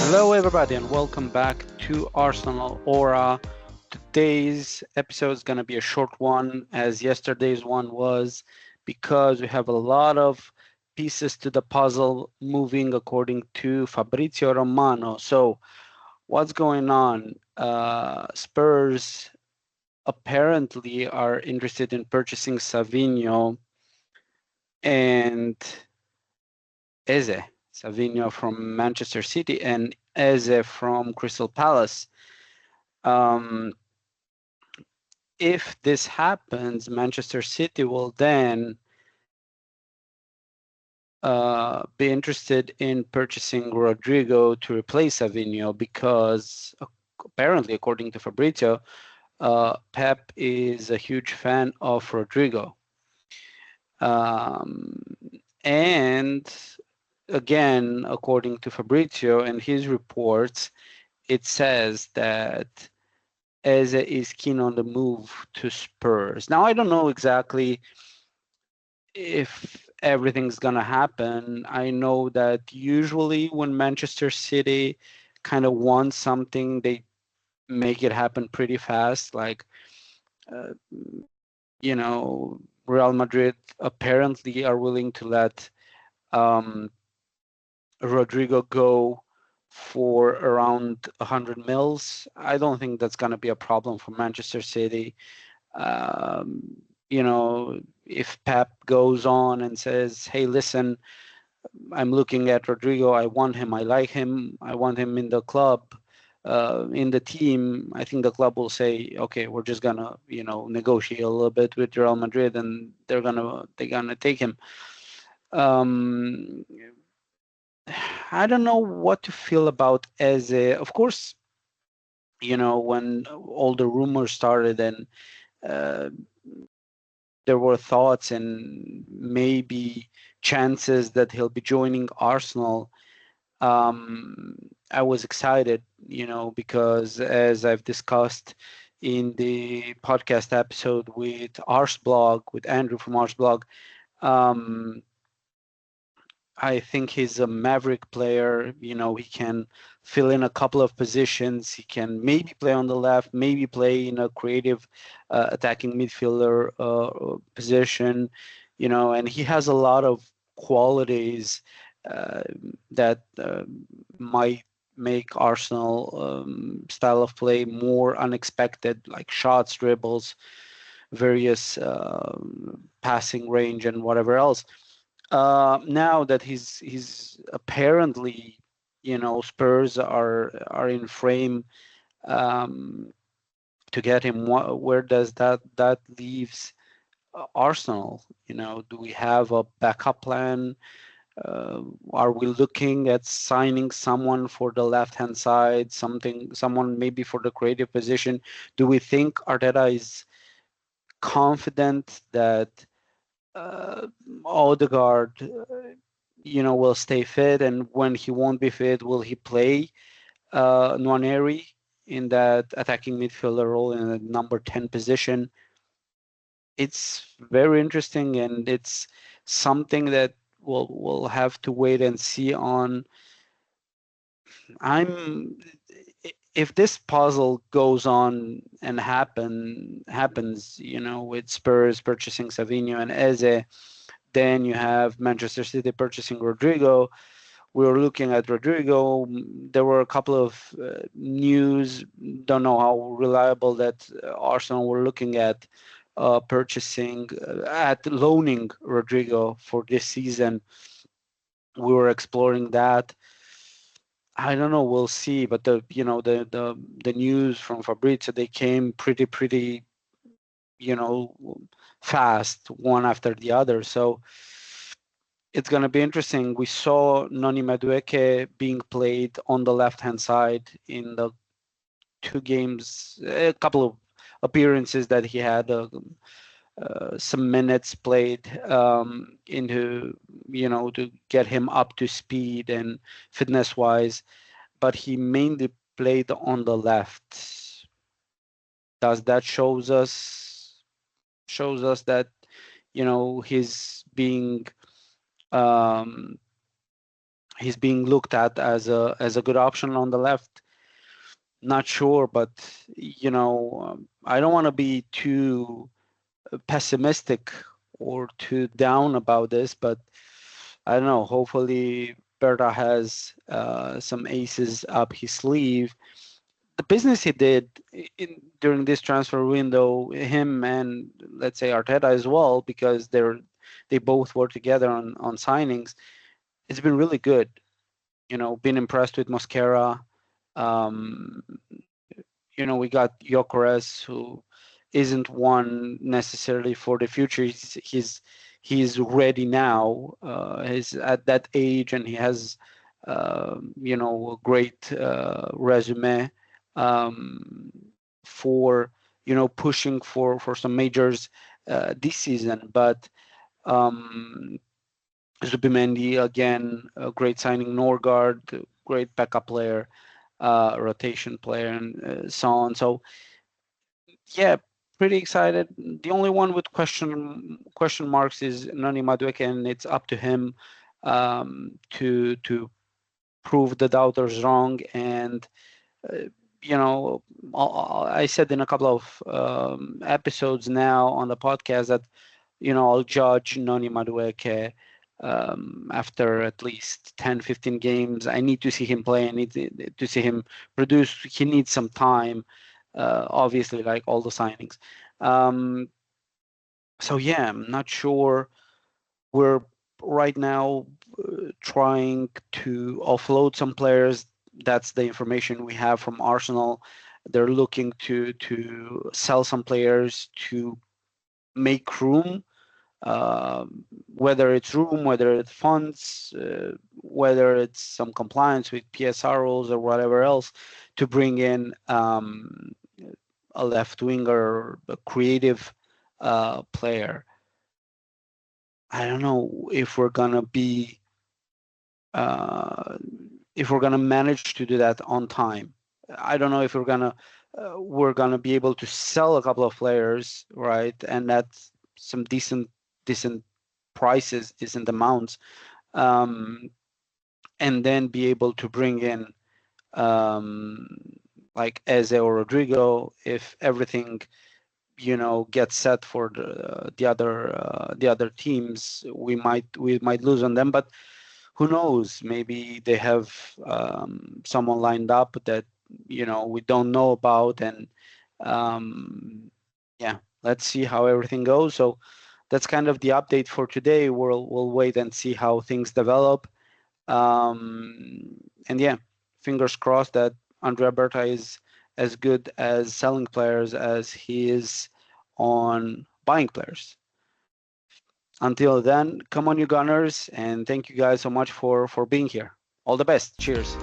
Hello, everybody, and welcome back to Arsenal Aura. Today's episode is going to be a short one, as yesterday's one was, because we have a lot of pieces to the puzzle moving according to Fabrizio Romano. So, what's going on? Spurs apparently are interested in purchasing Savinho and Eze. Savinho from Manchester City and Eze from Crystal Palace. Um, if this happens, Manchester City will then be interested in purchasing Rodrigo to replace Savinho because apparently, according to Fabrizio, Pep is a huge fan of Rodrigo. Um, and again, according to Fabrizio and his reports, it says that Eze is keen on the move to Spurs. Now, I don't know exactly if everything's gonna happen. I know that usually when Manchester City kind of wants something, they make it happen pretty fast. Like, uh, you know, Real Madrid apparently are willing to let um, Rodrigo go for around 100 mils. I don't think that's gonna be a problem for Manchester City. Um, if Pep goes on and says, "Hey, listen, I'm looking at Rodrigo. I want him. I like him. I want him in the club, in the team." I think the club will say, "Okay, we're just gonna, negotiate a little bit with Real Madrid, and they're gonna take him." Um, I don't know what to feel about Eze. Of course, when all the rumors started and uh, there were thoughts and maybe chances that he'll be joining Arsenal. I was excited, because as I've discussed in the podcast episode with Ars Blog, with Andrew from Ars Blog, um, I think he's a maverick player. He can fill in a couple of positions. He can maybe play on the left, maybe play in a creative attacking midfielder position, and he has a lot of qualities uh, that might make Arsenal style of play more unexpected, like shots, dribbles, various passing range, and whatever else. Now that he's apparently, Spurs are in frame um, to get him. Where does that leaves Arsenal? Do we have a backup plan? Are we looking at signing someone for the left hand side, someone maybe for the creative position? Do we think Arteta is confident that uh, Odegaard, will stay fit, and when he won't be fit, will he play Nwaneri in that attacking midfielder role in the number 10 position? It's very interesting, and it's something that we'll have to wait and see on. I'm If this puzzle goes on and happens, with Spurs purchasing Savinho and Eze, then you have Manchester City purchasing Rodrigo. We were looking at Rodrigo. There were a couple of news. Don't know how reliable that Arsenal were looking at purchasing, at loaning Rodrigo for this season. We were exploring that. I don't know. We'll see. But the news from Fabrizio, they came pretty you know fast, one after the other. So it's going to be interesting. We saw Noni Madueke being played on the left-hand side in the two games, a couple of appearances that he had, some minutes played into, to get him up to speed and fitness-wise, but he mainly played on the left. Does that shows us that, he's being um, he's being looked at as a good option on the left. Not sure, but I don't want to be too pessimistic or too down about this, but I don't know. Hopefully, Berta has some aces up his sleeve. The business he did during this transfer window, him and let's say Arteta as well, because they both work together on signings. It's been really good. Been impressed with Mosquera. Um, we got Gyökeres, who isn't one necessarily for the future. He's ready now. He's at that age, and he has a great resume for pushing for some majors this season. But Zubimendi, again, a great signing. Norgard, great backup player, rotation player, and so on. So yeah, pretty excited. The only one with question marks is Noni Madueke, and it's up to him to prove the doubters wrong. And uh, I said in a couple of episodes now on the podcast that I'll judge Noni Madueke after at least 10, 15 games. I need to see him play. I need to see him produce. He needs some time, obviously, like all the signings. So yeah, I'm not sure. We're right now trying to offload some players. That's the information we have from Arsenal. They're looking to sell some players to make room, whether it's room, whether it's funds, whether it's some compliance with PSR rules or whatever else, to bring in a left winger, a creative player. I don't know if we're gonna be if we're gonna manage to do that on time. I don't know if we're gonna be able to sell a couple of players, right? And that's some decent prices, decent amounts, and then be able to bring in like Eze or Rodrigo if everything gets set for the other teams. We might lose on them, but who knows? Maybe they have someone lined up that we don't know about, and yeah, let's see how everything goes. So that's kind of the update for today. We'll wait and see how things develop. And yeah, fingers crossed that Andrea Berta is as good as selling players as he is on buying players. Until then, come on, you Gunners, and thank you guys so much for being here. All the best. Cheers.